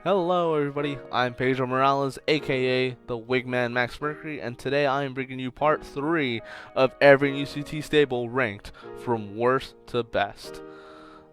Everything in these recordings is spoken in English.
Hello everybody, I'm Pedro Morales, aka the Wigman Max Mercury, and today I am bringing you part 3 of every UCT stable ranked from worst to best.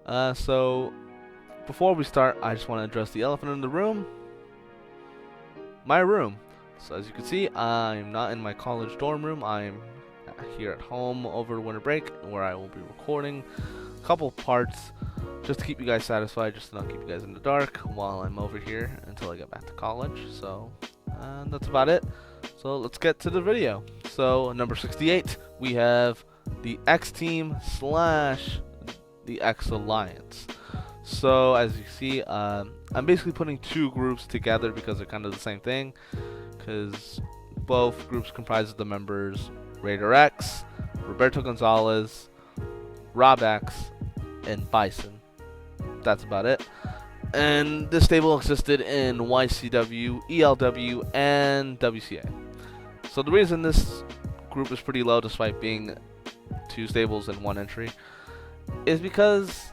So before we start, I just want to address the elephant in the room, my room. So as you can see, I'm not in my college dorm room, I'm here at home over winter break, where I will be recording a couple parts just to keep you guys satisfied, just to not keep you guys in the dark while I'm over here until I get back to college. So that's about it. So let's get to the video. So number 68, we have the X Team slash the X Alliance. So as you see, I'm basically putting two groups together because they're kind of the same thing, because both groups comprise of the members Raider X, Roberto Gonzalez, Rob X, and Bison. That's about it. And this stable existed in YCW, ELW, and WCA. So the reason this group is pretty low despite being two stables in one entry is because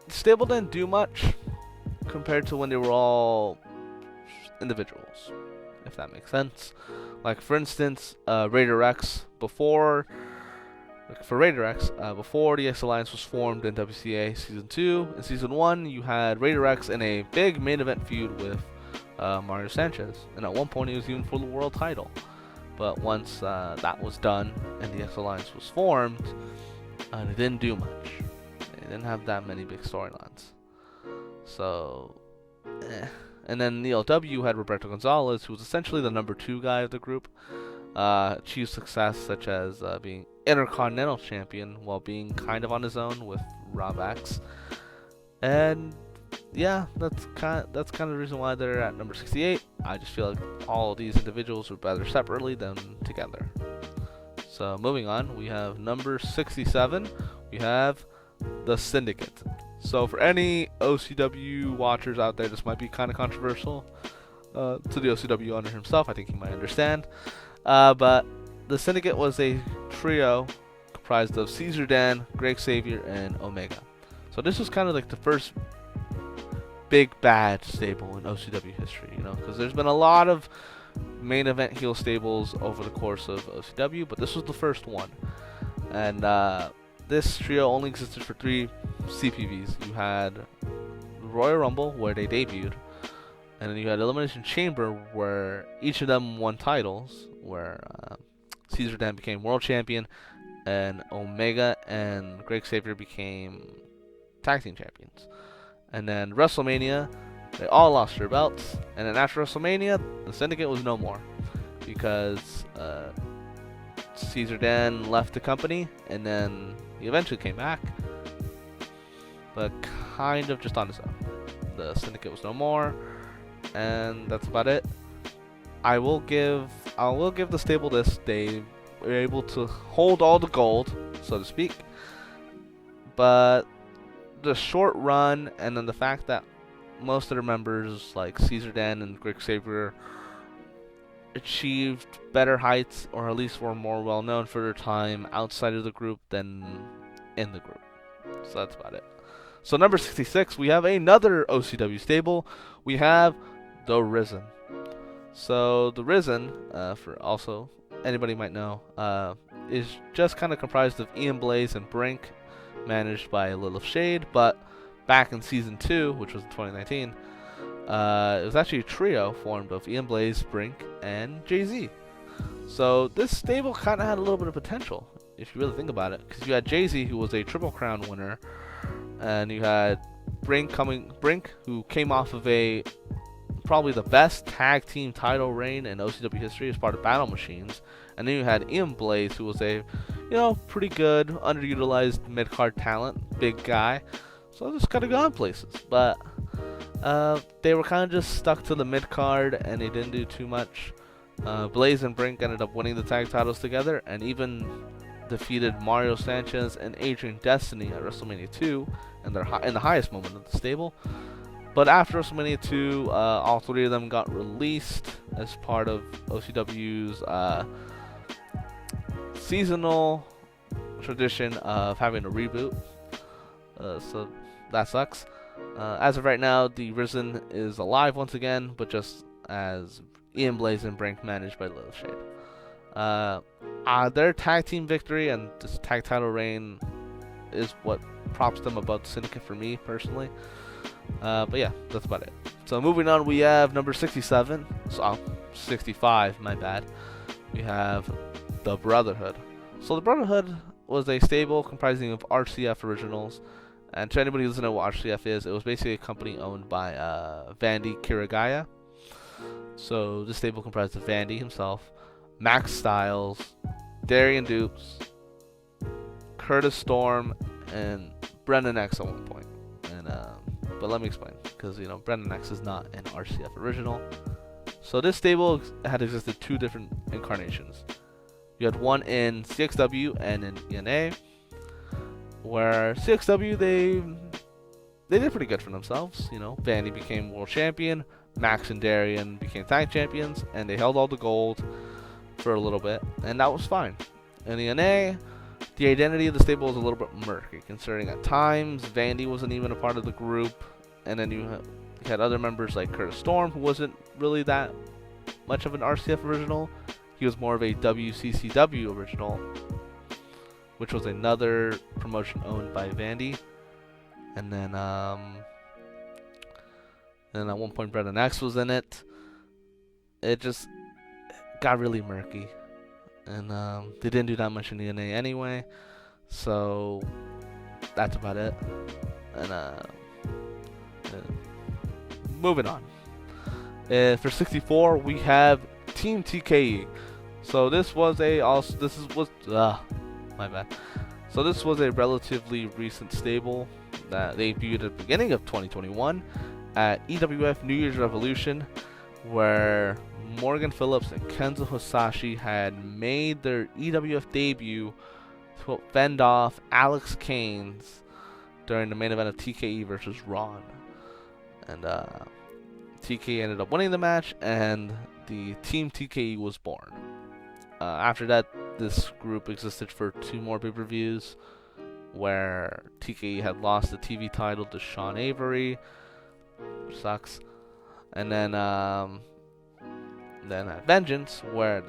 the stable didn't do much compared to when they were all individuals, if that makes sense. Like for instance, Raider X before the X Alliance was formed in WCA Season 2. In Season 1, you had Raider X in a big main event feud with Mario Sanchez. And at one point, he was even for the world title. But once that was done and the X Alliance was formed, they didn't do much. They didn't have that many big storylines. So, And then ELW had Roberto Gonzalez, who was essentially the number 2 guy of the group. Achieved success such as being Intercontinental Champion while being kind of on his own with Rob X. And yeah, that's kind of the reason why they're at number 68. I just feel like all of these individuals are better separately than together. So moving on, we have number 67. We have the Syndicate. So for any OCW watchers out there, this might be kind of controversial to the OCW owner himself. I think he might understand. But the Syndicate was a trio comprised of Caesar Dan, Greg Xavier, and Omega. So this was kind of like the first big bad stable in OCW history, because there's been a lot of main event heel stables over the course of OCW, but this was the first one. And this trio only existed for 3 CPVs. You had the Royal Rumble, where they debuted, and then you had Elimination Chamber, where each of them won titles, where Caesar Dan became world champion, and Omega and Greg Xavier became tag team champions. And then WrestleMania, they all lost their belts, and then after WrestleMania, the Syndicate was no more, because Caesar Dan left the company, and then he eventually came back, but kind of just on his own. The Syndicate was no more, and that's about it. I will give the stable this. They were able to hold all the gold, so to speak, but the short run and then the fact that most of their members, like Caesar Dan and Greg Xavier, achieved better heights, or at least were more well known for their time outside of the group than in the group. So that's about it. So number 66, we have another OCW stable. We have the Risen. So the Risen, for also anybody might know, is just kind of comprised of Ian Blaze and Brink, managed by Lilith Shade. But back in Season 2, which was in 2019, it was actually a trio formed of Ian Blaze, Brink, and Jay-Z. So this stable kind of had a little bit of potential, if you really think about it, because you had Jay-Z, who was a Triple Crown winner, and you had Brink, who came off of probably the best tag team title reign in OCW history as part of Battle Machines, and then you had Ian Blaze, who was a pretty good underutilized mid-card talent, big guy. So just kind of gone places, but they were kind of just stuck to the mid-card, and they didn't do too much. Blaze and Brink ended up winning the tag titles together, and even defeated Mario Sanchez and Adrian Destiny at WrestleMania 2 in the highest moment of the stable. But after WrestleMania 2, all 3 of them got released as part of OCW's seasonal tradition of having a reboot. So that sucks. As of right now, the Risen is alive once again, but just as Ian Blaze and Brink managed by Little Shade. Their tag team victory and this tag title reign is what props them above the Syndicate for me personally. But yeah, that's about it. So moving on, we have number 67. 65, my bad. We have the Brotherhood. So the Brotherhood was a stable comprising of RCF originals. And to anybody who doesn't know what RCF is, it was basically a company owned by Vandy Kirigaya. So this stable comprised of Vandy himself, Max Styles, Darian Dupes, Curtis Storm, and Brendan X at one point. And but let me explain, because Brendan X is not an RCF original. So this stable had existed two different incarnations. You had one in CXW and in ENA, where CXW they did pretty good for themselves. Vandy became world champion, Max and Darian became tag champions, and they held all the gold for a little bit, and that was fine. In ENA, the identity of the stable was a little bit murky, considering at times Vandy wasn't even a part of the group, and then you had other members like Curtis Storm, who wasn't really that much of an RCF original. He was more of a WCCW original, which was another promotion owned by Vandy. And then at one point Brendan X was in it. It just got really murky. And they didn't do that much in ENA anyway. So that's about it. And moving on. For 64, we have Team TKE. So this was my bad. So this was a relatively recent stable that debuted at the beginning of 2021 at EWF New Year's Revolution, where Morgan Phillips and Kenzo Hisashi had made their EWF debut to fend off Alex Keynes during the main event of TKE versus Ron. And TKE ended up winning the match, and the Team TKE was born. After that, this group existed for two more pay-per-views, where TKE had lost the TV title to Sean Avery, which sucks, and then at Vengeance, where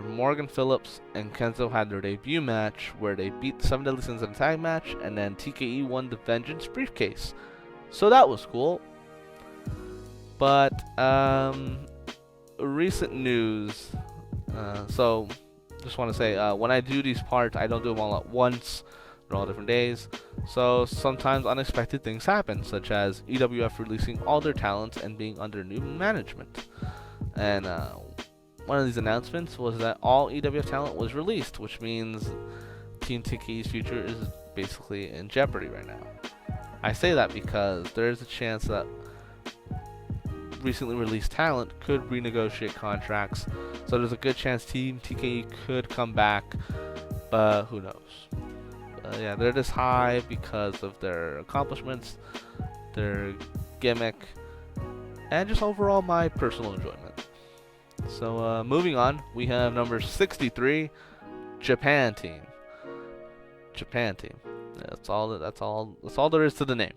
Morgan Phillips and Kenzo had their debut match, where they beat the 7 Deadly Sins in a tag match, and then TKE won the Vengeance briefcase. So that was cool. But recent news. So just want to say, when I do these parts, I don't do them all at once. They're all different days. So sometimes unexpected things happen, such as EWF releasing all their talents and being under new management. And one of these announcements was that all EWF talent was released, which means Team TKE's future is basically in jeopardy right now. I say that because there is a chance that recently released talent could renegotiate contracts, so there's a good chance Team TKE could come back, but who knows. Yeah, they're this high because of their accomplishments, their gimmick, and just overall my personal enjoyment. So moving on, we have number 63, Japan Team. Japan Team. That's all there is to the name.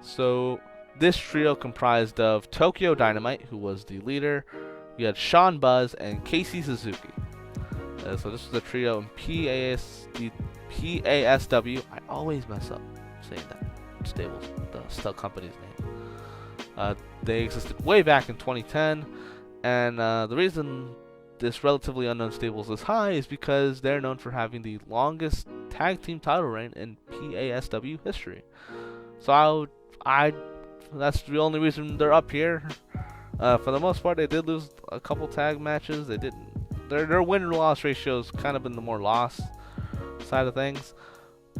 So this trio comprised of Tokyo Dynamite, who was the leader. We had Sean Buzz and Casey Suzuki. So this was a trio in PASW. I always mess up saying that stable, the company's name. They existed way back in 2010, and the reason this relatively unknown stable is this high is because they're known for having the longest tag team title reign in PASW history. So that's the only reason they're up here. For the most part, they did lose a couple tag matches. They didn't. Their win-loss ratio's kind of been the more loss side of things.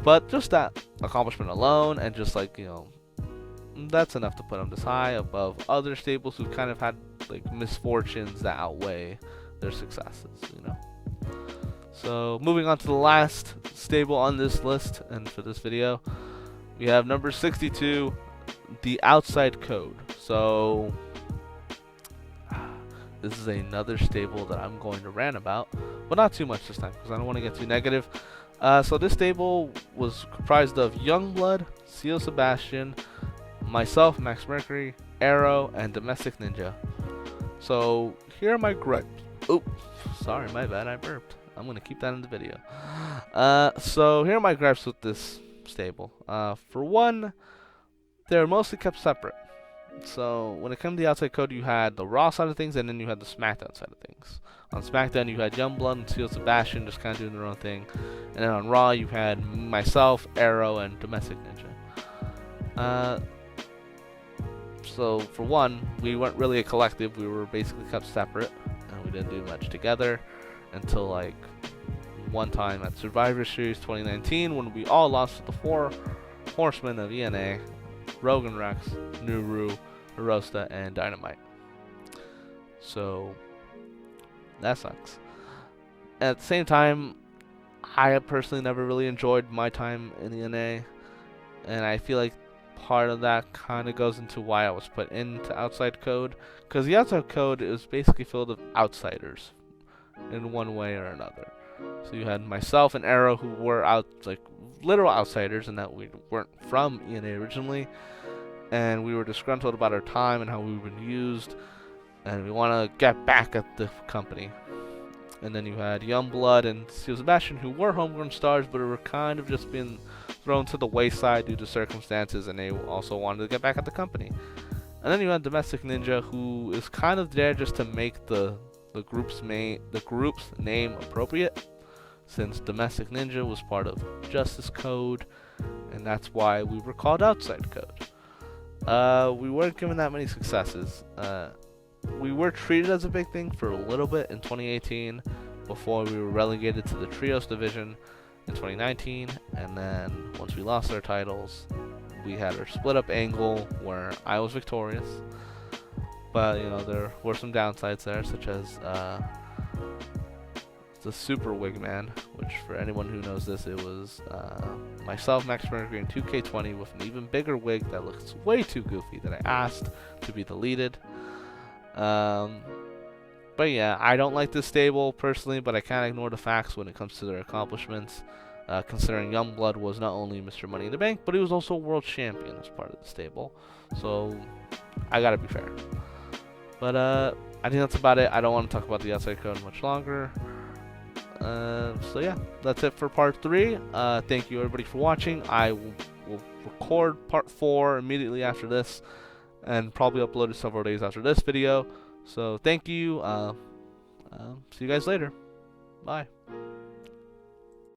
But just that accomplishment alone, and just that's enough to put them this high above other stables who kind of had misfortunes that outweigh their successes. So moving on to the last stable on this list, and for this video, we have number 62. The Outside Code. So this is another stable that I'm going to rant about, but not too much this time because I don't want to get too negative. So this stable was comprised of Youngblood, Seal Sebastian, myself, Max Mercury, Arrow, and Domestic Ninja. So here are my gripes. Oh, sorry, my bad, I burped. I'm gonna keep that in the video. So here are my gripes with this stable. For one, they're mostly kept separate. So when it came to the outside code, you had the Raw side of things, and then you had the SmackDown side of things. On SmackDown, you had Youngblood and Seal Sebastian just kind of doing their own thing, and then on Raw, you had myself, Arrow, and Domestic Ninja. So for one, we weren't really a collective. We were basically kept separate, and we didn't do much together until like one time at Survivor Series 2019 when we all lost to the 4 horsemen of ENA, Rogan Rex, Nuru, Hirosta, and Dynamite. So that sucks. At the same time, I personally never really enjoyed my time in ENA, and I feel like part of that kind of goes into why I was put into outside code, because the outside code is basically filled with outsiders in one way or another. So you had myself and Arrow, who were literal outsiders, and that we weren't from ENA originally, and we were disgruntled about our time and how we've been used, and we want to get back at the company. And then you had Youngblood and Seal Sebastian, who were homegrown stars, but were kind of just being thrown to the wayside due to circumstances, and they also wanted to get back at the company. And then you had Domestic Ninja, who is kind of there just to make the group's name appropriate, since Domestic Ninja was part of Justice Code, and that's why we were called Outside Code. We weren't given that many successes. We were treated as a big thing for a little bit in 2018 before we were relegated to the Trios division in 2019, and then once we lost our titles, we had our split up angle where I was victorious. But you know, there were some downsides there, such as the Super Wig Man, which for anyone who knows this, it was myself, Max Mercury, and 2K20 with an even bigger wig that looks way too goofy that I asked to be deleted. But yeah, I don't like this stable personally, but I can't ignore the facts when it comes to their accomplishments, considering Youngblood was not only Mr. Money in the Bank, but he was also world champion as part of the stable. So I gotta be fair. But I think that's about it. I don't want to talk about the outside code much longer. So yeah, that's it for part 3. Thank you everybody for watching. I will record part 4 immediately after this, and probably upload it several days after this video. So thank you. See you guys later. Bye.